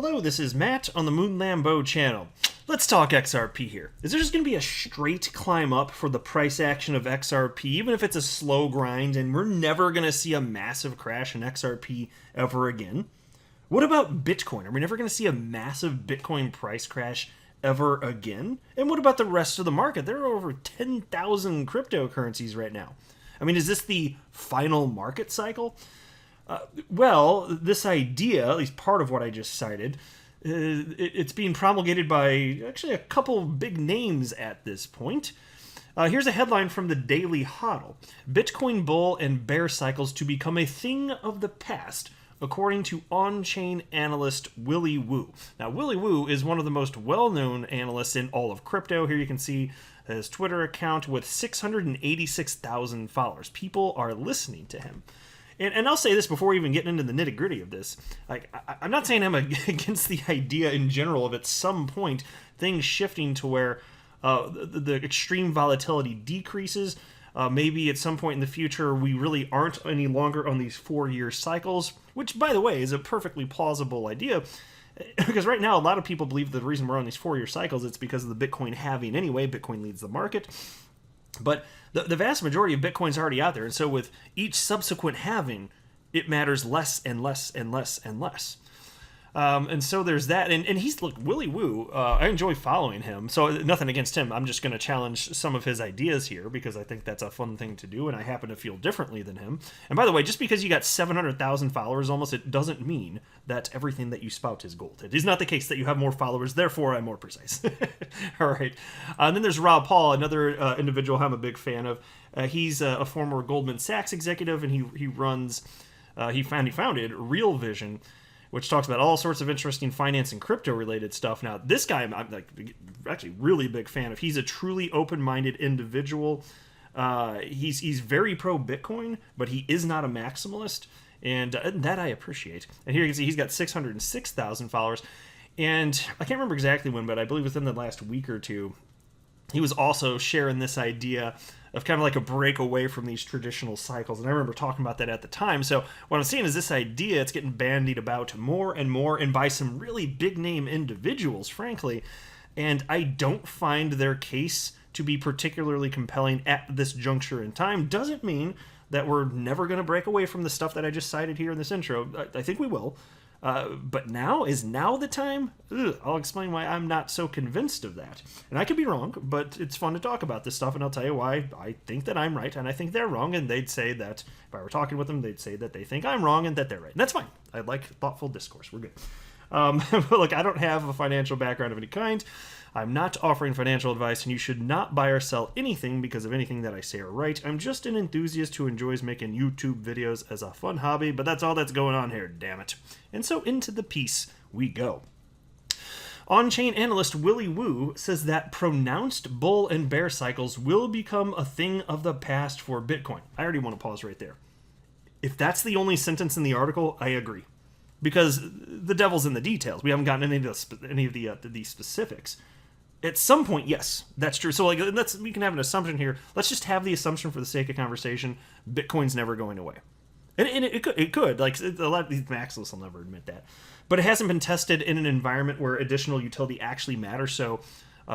Hello, this is Matt on the Moon Lambeau channel. Let's talk XRP here. Is there just going to be a straight climb up for the price action of XRP, even if it's a slow grind, and we're never going to see a massive crash in XRP ever again? What about Bitcoin? Are we never going to see a massive Bitcoin price crash ever again? And what about the rest of the market? There are over 10,000 cryptocurrencies right now. I mean, is this the final market cycle? Well, this idea, at least part of what I just cited, it's being promulgated by actually a couple big names at this point. Here's a headline from the Daily Hodl. Bitcoin bull and bear cycles to become a thing of the past, according to on-chain analyst Willy Woo. Now, Willy Woo is one of the most well-known analysts in all of crypto. Here you can see his Twitter account with 686,000 followers. People are listening to him. And I'll say this before even getting into the nitty-gritty of this. I'm not saying I'm against the idea in general of at some point things shifting to where the extreme volatility decreases. Maybe at some point in the future we really aren't any longer on these 4-year cycles, which, by the way, is a perfectly plausible idea. Because right now a lot of people believe the reason we're on these 4-year cycles it's because of the Bitcoin halving anyway. Bitcoin leads the market. But the vast majority of Bitcoin's already out there, and so with each subsequent halving, it matters less and less and less and less. And so there's that, and he's, look, Willy Woo, I enjoy following him, so nothing against him. I'm just going to challenge some of his ideas here, because I think that's a fun thing to do, and I happen to feel differently than him. And by the way, just because you got 700,000 followers almost, it doesn't mean that everything that you spout is gold. It is not the case that you have more followers, therefore I'm more precise. All right. And then there's Rob Paul, another individual I'm a big fan of. He's a former Goldman Sachs executive, and he runs, he founded Real Vision, which talks about all sorts of interesting finance and crypto-related stuff. Now, this guy I'm like actually really a big fan of. He's a truly open-minded individual. He's very pro-Bitcoin, but he is not a maximalist, and that I appreciate. And here you can see he's got 606,000 followers, and I can't remember exactly when, but I believe within the last week or two, he was also sharing this idea of kind of like a break away from these traditional cycles. And I remember talking about that at the time. So what I'm seeing is this idea, it's getting bandied about more and more, and by some really big name individuals, frankly. And I don't find their case to be particularly compelling at this juncture in time. Doesn't mean that we're never going to break away from the stuff that I just cited here in this intro. I think we will. But now? Is now the time? I'll explain why I'm not so convinced of that. And I could be wrong, but it's fun to talk about this stuff, and I'll tell you why I think that I'm right, and I think they're wrong, and they'd say that, if I were talking with them, they'd say that they think I'm wrong and that they're right. And that's fine. I like thoughtful discourse. We're good. But look, I don't have a financial background of any kind. I'm not offering financial advice, and you should not buy or sell anything because of anything that I say or write. I'm just an enthusiast who enjoys making YouTube videos as a fun hobby, but that's all that's going on here, damn it. And so into the piece we go. On-chain analyst Willy Woo says that pronounced bull and bear cycles will become a thing of the past for Bitcoin. I already want to pause right there. If that's the only sentence in the article, I agree. Because the devil's in the details. We haven't gotten any of the specifics. At some point, yes, that's true. So like, we can have an assumption here. Let's just have the assumption for the sake of conversation. Bitcoin's never going away. And it could. Like, a lot of these maximalists will never admit that. But it hasn't been tested in an environment where additional utility actually matters. So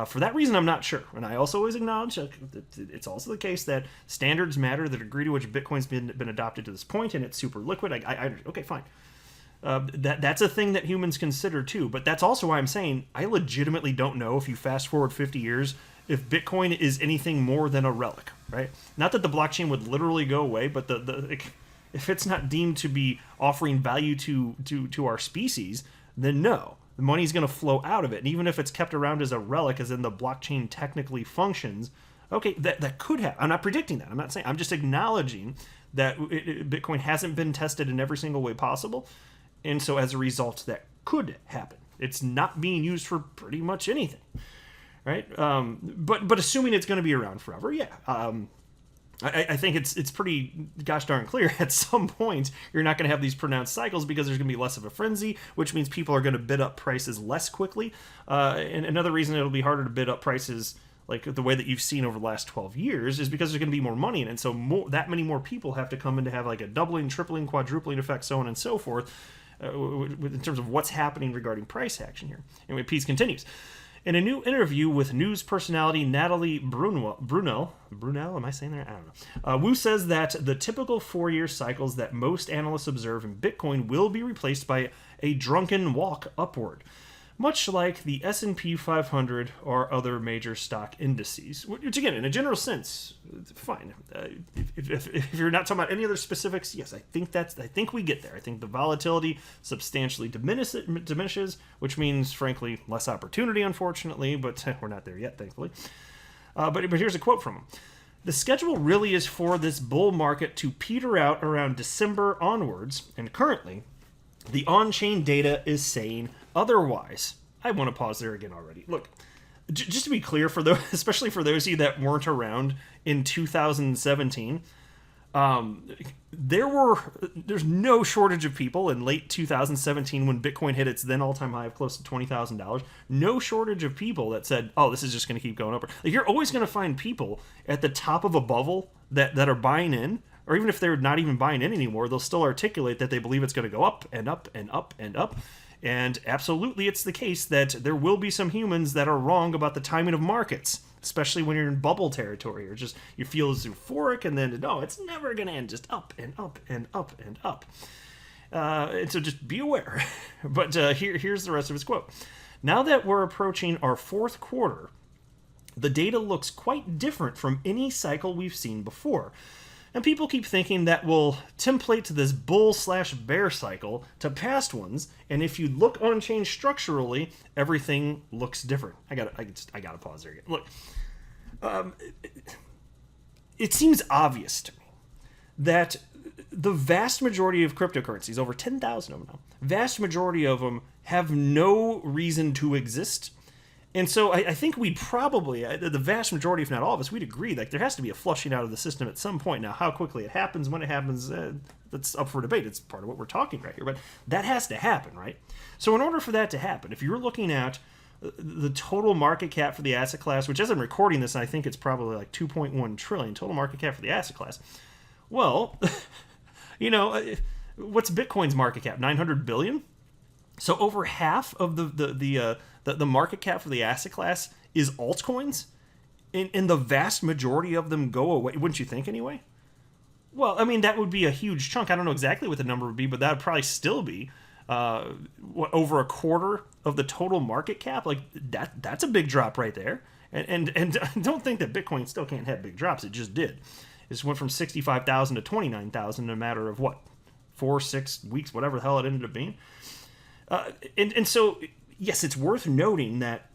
for that reason, I'm not sure. And I also always acknowledge that it's also the case that standards matter, the degree to which Bitcoin's been adopted to this point, and it's super liquid. Okay, fine. That's a thing that humans consider too, but that's also why I'm saying I legitimately don't know, if you fast forward 50 years, if Bitcoin is anything more than a relic, right? Not that the blockchain would literally go away, but if it's not deemed to be offering value to our species, then no, the money's going to flow out of it. And even if it's kept around as a relic, as in the blockchain technically functions, okay, that could happen. I'm not predicting that. I'm not saying. I'm just acknowledging that Bitcoin hasn't been tested in every single way possible. And so as a result, that could happen. It's not being used for pretty much anything, right? But assuming it's going to be around forever, yeah. I think it's pretty gosh darn clear at some point you're not going to have these pronounced cycles because there's going to be less of a frenzy, which means people are going to bid up prices less quickly. And another reason it'll be harder to bid up prices like the way that you've seen over the last 12 years is because there's going to be more money in it. And so that many more people have to come in to have like a doubling, tripling, quadrupling effect, so on and so forth. in terms of what's happening regarding price action here. Anyway, Pease continues. In a new interview with news personality Natalie Brunel, am I saying that? I don't know. Wu says that the typical 4-year cycles that most analysts observe in Bitcoin will be replaced by a drunken walk upward, much like the S&P 500 or other major stock indices. Which, again, in a general sense, fine. If you're not talking about any other specifics, yes, I think we get there. I think the volatility substantially diminishes, which means, frankly, less opportunity, unfortunately, but we're not there yet, thankfully. But here's a quote from him. The schedule really is for this bull market to peter out around December onwards, and currently, the on-chain data is saying otherwise. I want to pause there again already. Look, just to be clear, for those, especially for those of you that weren't around in 2017, there's no shortage of people in late 2017 when Bitcoin hit its then all-time high of close to $20,000. No shortage of people that said, "Oh, this is just going to keep going up." Like, you're always going to find people at the top of a bubble that are buying in. Or even if they're not even buying in anymore, they'll still articulate that they believe it's going to go up and up and up and up. And absolutely, it's the case that there will be some humans that are wrong about the timing of markets, especially when you're in bubble territory, or just you feel as euphoric and then, no, it's never going to end, just up and up and up and up. And so just be aware. But here's the rest of his quote. Now that we're approaching our fourth quarter, the data looks quite different from any cycle we've seen before. And people keep thinking that will template to this bull/bear cycle to past ones, and if you look on-chain structurally, everything looks different. I gotta pause there again. Look, it seems obvious to me that the vast majority of cryptocurrencies, over 10,000 of them now, vast majority of them have no reason to exist. And so I think we'd probably, the vast majority, if not all of us, we'd agree that there has to be a flushing out of the system at some point. Now, how quickly it happens, when it happens, that's up for debate. It's part of what we're talking right here. But that has to happen, right? So in order for that to happen, if you're looking at the total market cap for the asset class, which as I'm recording this, I think it's probably like 2.1 trillion total market cap for the asset class. Well, what's Bitcoin's market cap? 900 billion? So over half of the market cap for the asset class is altcoins, and the vast majority of them go away. Wouldn't you think, anyway? Well, I mean, that would be a huge chunk. I don't know exactly what the number would be, but that would probably still be over a quarter of the total market cap. Like, that's a big drop right there. And don't think that Bitcoin still can't have big drops. It just did. It just went from 65,000 to 29,000 in a matter of, 4-6 weeks, whatever the hell it ended up being. And so, yes, it's worth noting that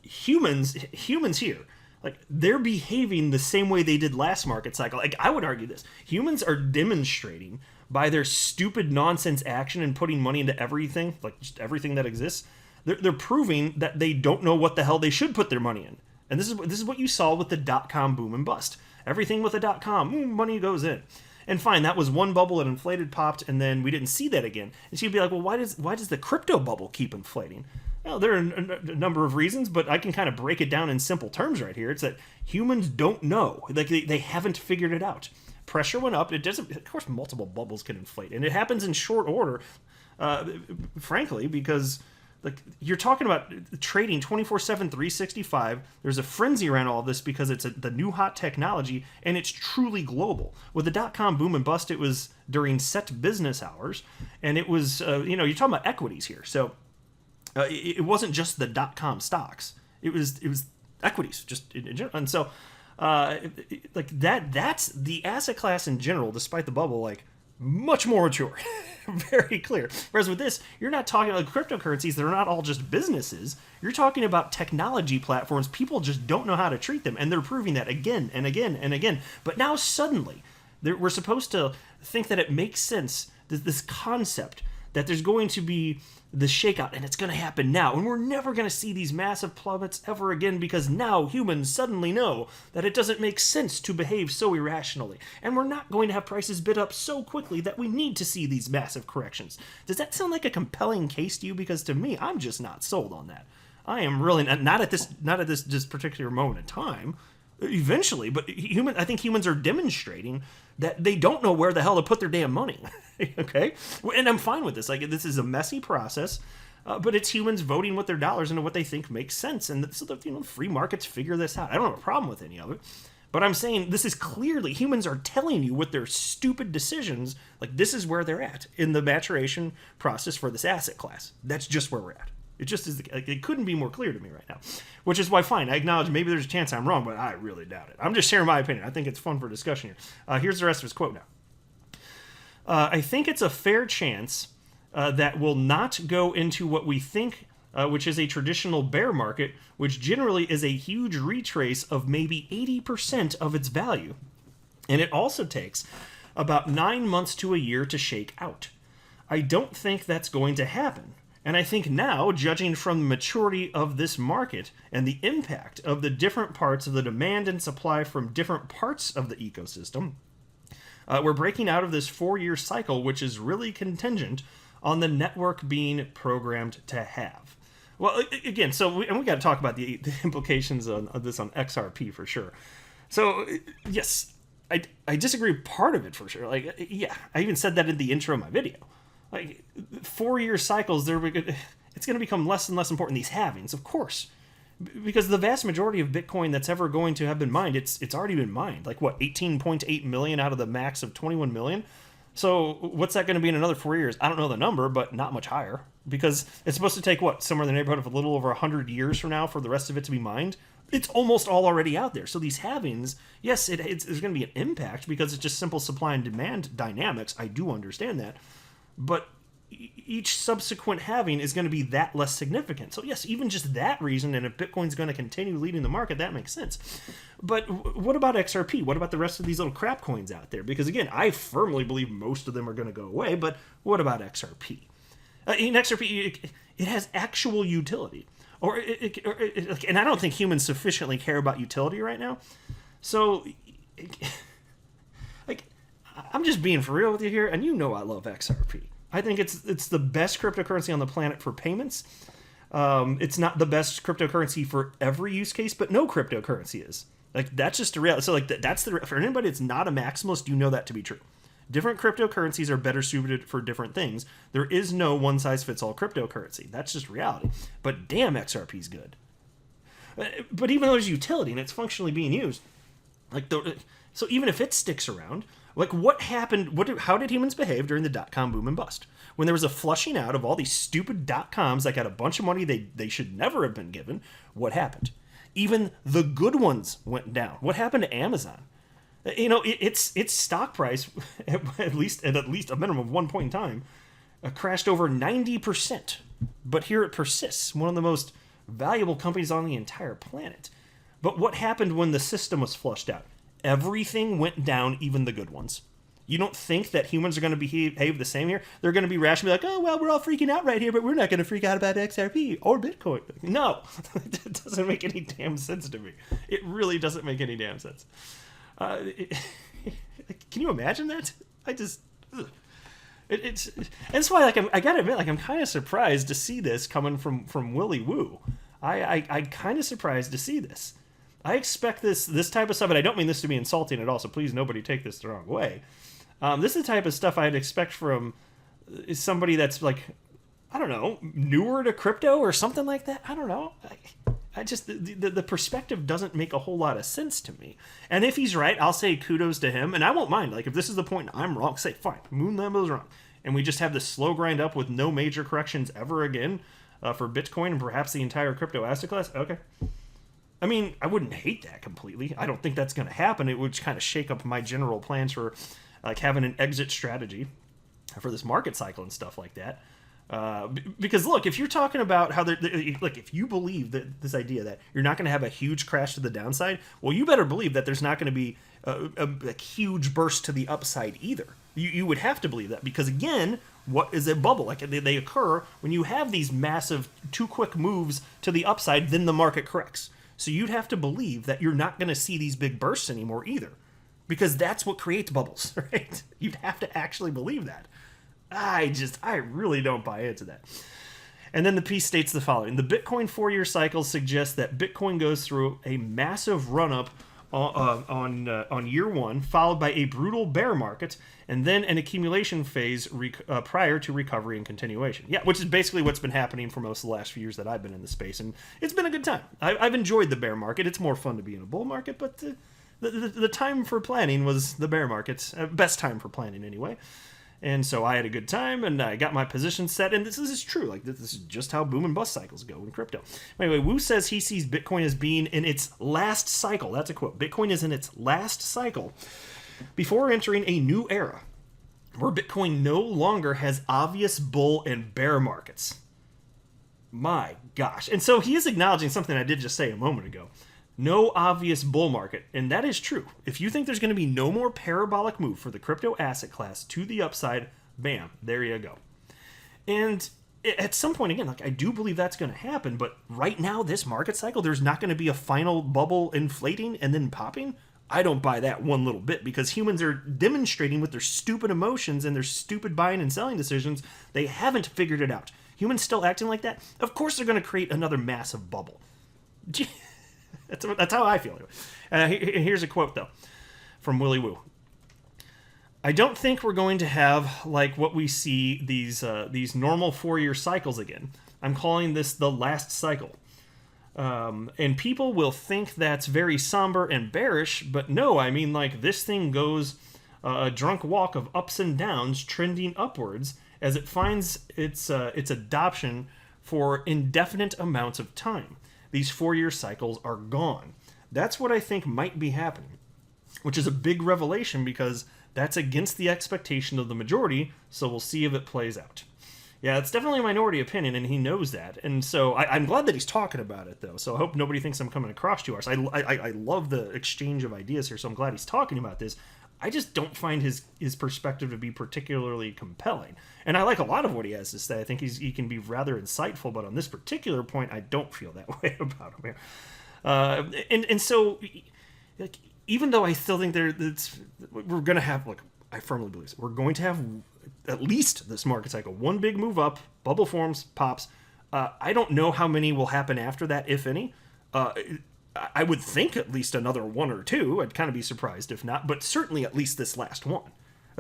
humans here, like, they're behaving the same way they did last market cycle. Like, I would argue this. Humans are demonstrating by their stupid nonsense action and putting money into everything, like just everything that exists. They're proving that they don't know what the hell they should put their money in. And this is what you saw with the dot-com boom and bust. Everything with the dot-com, money goes in. And fine, that was one bubble, it inflated, popped, and then we didn't see that again. And so you'd be like, well, why does the crypto bubble keep inflating? Well, there are a number of reasons, but I can kind of break it down in simple terms right here. It's that humans don't know. Like, they haven't figured it out. Pressure went up. It doesn't. Of course, multiple bubbles can inflate, and it happens in short order, frankly, because like you're talking about trading 24/7, 365. There's a frenzy around all of this because it's the new hot technology, and it's truly global. With the dot-com boom and bust, it was during set business hours, and it was you're talking about equities here. So it wasn't just the dot-com stocks. It was equities just in general, and so like that's the asset class in general, despite the bubble, like much more mature. Very clear. Whereas with this, you're not talking about cryptocurrencies that are not all just businesses. You're talking about technology platforms. People just don't know how to treat them, and they're proving that again and again and again. But now suddenly, we're supposed to think that it makes sense, this concept that there's going to be the shakeout, and it's going to happen now. And we're never going to see these massive plummets ever again because now humans suddenly know that it doesn't make sense to behave so irrationally. And we're not going to have prices bid up so quickly that we need to see these massive corrections. Does that sound like a compelling case to you? Because to me, I'm just not sold on that. I am really not at this just particular moment in time. eventually. But I think humans are demonstrating that they don't know where the hell to put their damn money. Okay, and I'm fine with this. Like, this is a messy process. But it's humans voting with their dollars into what they think makes sense, and so the free markets figure this out. I don't have a problem with any of it, but I'm saying this is clearly humans are telling you with their stupid decisions, like, this is where they're at in the maturation process for this asset class. That's just where we're at. It just is. It couldn't be more clear to me right now, which is why, fine, I acknowledge maybe there's a chance I'm wrong, but I really doubt it. I'm just sharing my opinion. I think it's fun for discussion here. Here's the rest of his quote now. I think it's a fair chance that will not go into what we think, which is a traditional bear market, which generally is a huge retrace of maybe 80% of its value. And it also takes about 9 months to a year to shake out. I don't think that's going to happen. And I think now, judging from the maturity of this market and the impact of the different parts of the demand and supply from different parts of the ecosystem, we're breaking out of this 4-year cycle, which is really contingent on the network being programmed to have. Well, again, we got to talk about the implications of this on XRP for sure. So, yes, I disagree with part of it for sure. Like, yeah, I even said that in the intro of my video. Like, 4-year cycles, it's going to become less and less important, these halvings, of course. Because the vast majority of Bitcoin that's ever going to have been mined, it's already been mined. Like, what, 18.8 million out of the max of 21 million? So what's that going to be in another 4 years? I don't know the number, but not much higher. Because it's supposed to take, what, somewhere in the neighborhood of a little over 100 years from now for the rest of it to be mined? It's almost all already out there. So these halvings, yes, there's going to be an impact because it's just simple supply and demand dynamics. I do understand that. But each subsequent halving is going to be that less significant. So yes, even just that reason, and if Bitcoin's going to continue leading the market, that makes sense. But what about XRP? What about the rest of these little crap coins out there? Because again, I firmly believe most of them are going to go away, but what about XRP? In XRP, it has actual utility. And I don't think humans sufficiently care about utility right now. So, like, I'm just being for real with you here, and you know I love XRP. I think it's the best cryptocurrency on the planet for payments. It's not the best cryptocurrency for every use case, but no cryptocurrency is. Like, that's just a reality. So, like, that's for anybody that's not a maximalist, you know that to be true. Different cryptocurrencies are better suited for different things. There is no one-size-fits-all cryptocurrency. That's just reality. But damn, XRP's good. But even though there's utility and it's functionally being used, so even if it sticks around, like, what happened? How did humans behave during the dot-com boom and bust? When there was a flushing out of all these stupid dot-coms that got a bunch of money they should never have been given, what happened? Even the good ones went down. What happened to Amazon? You know, its stock price, at least a minimum of one point in time, crashed over 90%. But here it persists, one of the most valuable companies on the entire planet. But what happened when the system was flushed out? Everything went down, even the good ones. You don't think that humans are going to behave the same here? They're going to be rational, like, oh, well, we're all freaking out right here, but we're not going to freak out about XRP or Bitcoin. No, it doesn't make any damn sense to me. It really doesn't make any damn sense. Can you imagine that? It's why, like, I gotta admit, like, I'm kind of surprised to see this coming from Willy Woo. I kind of surprised to see this. I expect this type of stuff, and I don't mean this to be insulting at all, so please nobody take this the wrong way. This is the type of stuff I'd expect from somebody that's, like, I don't know, newer to crypto or something like that. I don't know. I just, the perspective doesn't make a whole lot of sense to me. And if he's right, I'll say kudos to him, and I won't mind. Like, if this is the point I'm wrong, say, fine, Moon Lambo's wrong. And we just have this slow grind up with no major corrections ever again for Bitcoin and perhaps the entire crypto asset class. Okay. I mean, I wouldn't hate that completely. I don't think that's going to happen. It would kind of shake up my general plans for, like, having an exit strategy for this market cycle and stuff like that. Because look, if you're talking about how if you believe that this idea that you're not going to have a huge crash to the downside, well, you better believe that there's not going to be a huge burst to the upside either. You would have to believe that, because again, what is a bubble? Like, they occur when you have these massive too quick moves to the upside, then the market corrects. So you'd have to believe that you're not going to see these big bursts anymore either, because that's what creates bubbles, right? You'd have to actually believe that. I really don't buy into that. And then the piece states the following. The Bitcoin 4-year cycle suggests that Bitcoin goes through a massive run-up on year one, followed by a brutal bear market, and then an accumulation phase prior to recovery and continuation. Yeah, which is basically what's been happening for most of the last few years that I've been in the space, and it's been a good time. I've enjoyed the bear market. It's more fun to be in a bull market, but the time for planning was the bear market. Best time for planning, anyway. And so I had a good time, and I got my position set, and this is true. Like, this is just how boom and bust cycles go in crypto. Anyway, Wu says he sees Bitcoin as being in its last cycle. That's a quote. Bitcoin is in its last cycle before entering a new era where Bitcoin no longer has obvious bull and bear markets. My gosh. And so he is acknowledging something I did just say a moment ago. No obvious bull market, and that is true. If you think there's going to be no more parabolic move for the crypto asset class to the upside, bam, there you go. And at some point, again, like, I do believe that's going to happen, but right now, this market cycle, there's not going to be a final bubble inflating and then popping. I don't buy that one little bit, because humans are demonstrating with their stupid emotions and their stupid buying and selling decisions, they haven't figured it out. Humans still acting like that? Of course they're going to create another massive bubble. That's how I feel. Here's a quote, though, from Willy Woo. I don't think we're going to have, like, what we see, these normal 4-year cycles again. I'm calling this the last cycle. And people will think that's very somber and bearish, but no, I mean, like, this thing goes a drunk walk of ups and downs, trending upwards as it finds its adoption for indefinite amounts of time. These 4-year cycles are gone. That's what I think might be happening, which is a big revelation, because that's against the expectation of the majority, so we'll see if it plays out. Yeah, it's definitely a minority opinion, and he knows that. And so I'm glad that he's talking about it, though, so I hope nobody thinks I'm coming across too harsh. I love the exchange of ideas here, so I'm glad he's talking about this. I just don't find his perspective to be particularly compelling. And I like a lot of what he has to say. I think he can be rather insightful, but on this particular point, I don't feel that way about him here. And so, like, even though I still think we're going to have, like, I firmly believe this, we're going to have at least this market cycle, one big move up, bubble forms, pops. I don't know how many will happen after that, if any. I would think at least another one or two. I'd kind of be surprised if not, but certainly at least this last one.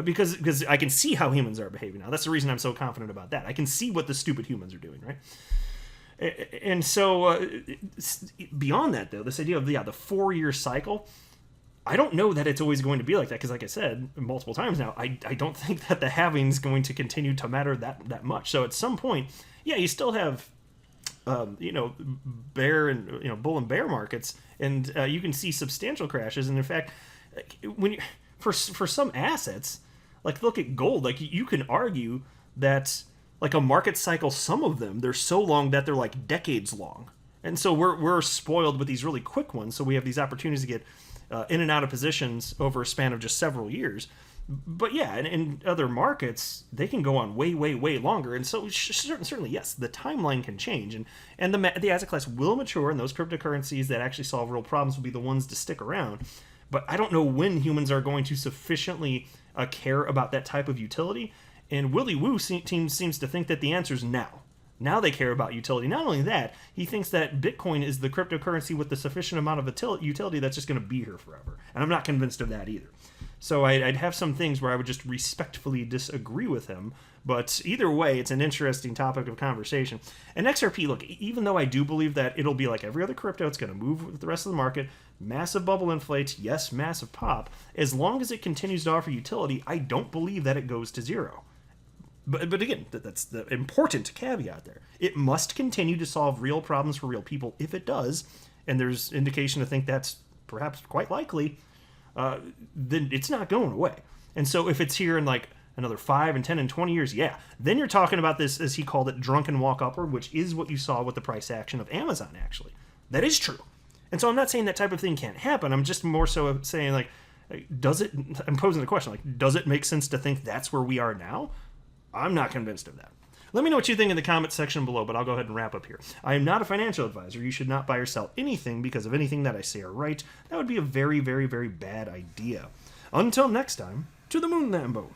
Because I can see how humans are behaving now. That's the reason I'm so confident about that. I can see what the stupid humans are doing, right? And so beyond that, though, this idea of the 4-year cycle, I don't know that it's always going to be like that, because, like I said multiple times now, I don't think that the halving is going to continue to matter that much. So at some point, yeah, you still have bear and bull and bear markets, and you can see substantial crashes. And in fact, when for some assets, like, look at gold, like, you can argue that, like, a market cycle, some of them, they're so long that they're like decades long, and so we're spoiled with these really quick ones. So we have these opportunities to get in and out of positions over a span of just several years. But yeah, in other markets, they can go on way, way, way longer. And so certainly, yes, the timeline can change. And the asset class will mature, and those cryptocurrencies that actually solve real problems will be the ones to stick around. But I don't know when humans are going to sufficiently care about that type of utility. And Willy Woo seems to think that the answer is now. Now they care about utility. Not only that, he thinks that Bitcoin is the cryptocurrency with the sufficient amount of utility that's just going to be here forever. And I'm not convinced of that either. So I'd have some things where I would just respectfully disagree with him. But either way, it's an interesting topic of conversation. And XRP, look, even though I do believe that it'll be like every other crypto, it's going to move with the rest of the market, massive bubble inflates, yes, massive pop. As long as it continues to offer utility, I don't believe that it goes to zero. But again, that's the important caveat there. It must continue to solve real problems for real people. If it does, and there's indication to think that's perhaps quite likely, then it's not going away. And so if it's here in like another 5 and 10 and 20 years, yeah, then you're talking about this, as he called it, drunken walk upward, which is what you saw with the price action of Amazon, actually. That is true. And so I'm not saying that type of thing can't happen. I'm just more so saying, like, I'm posing the question, like, does it make sense to think that's where we are now? I'm not convinced of that. Let me know what you think in the comment section below, but I'll go ahead and wrap up here. I am not a financial advisor. You should not buy or sell anything because of anything that I say or write. That would be a very, very, very bad idea. Until next time, to the moon, Lambo.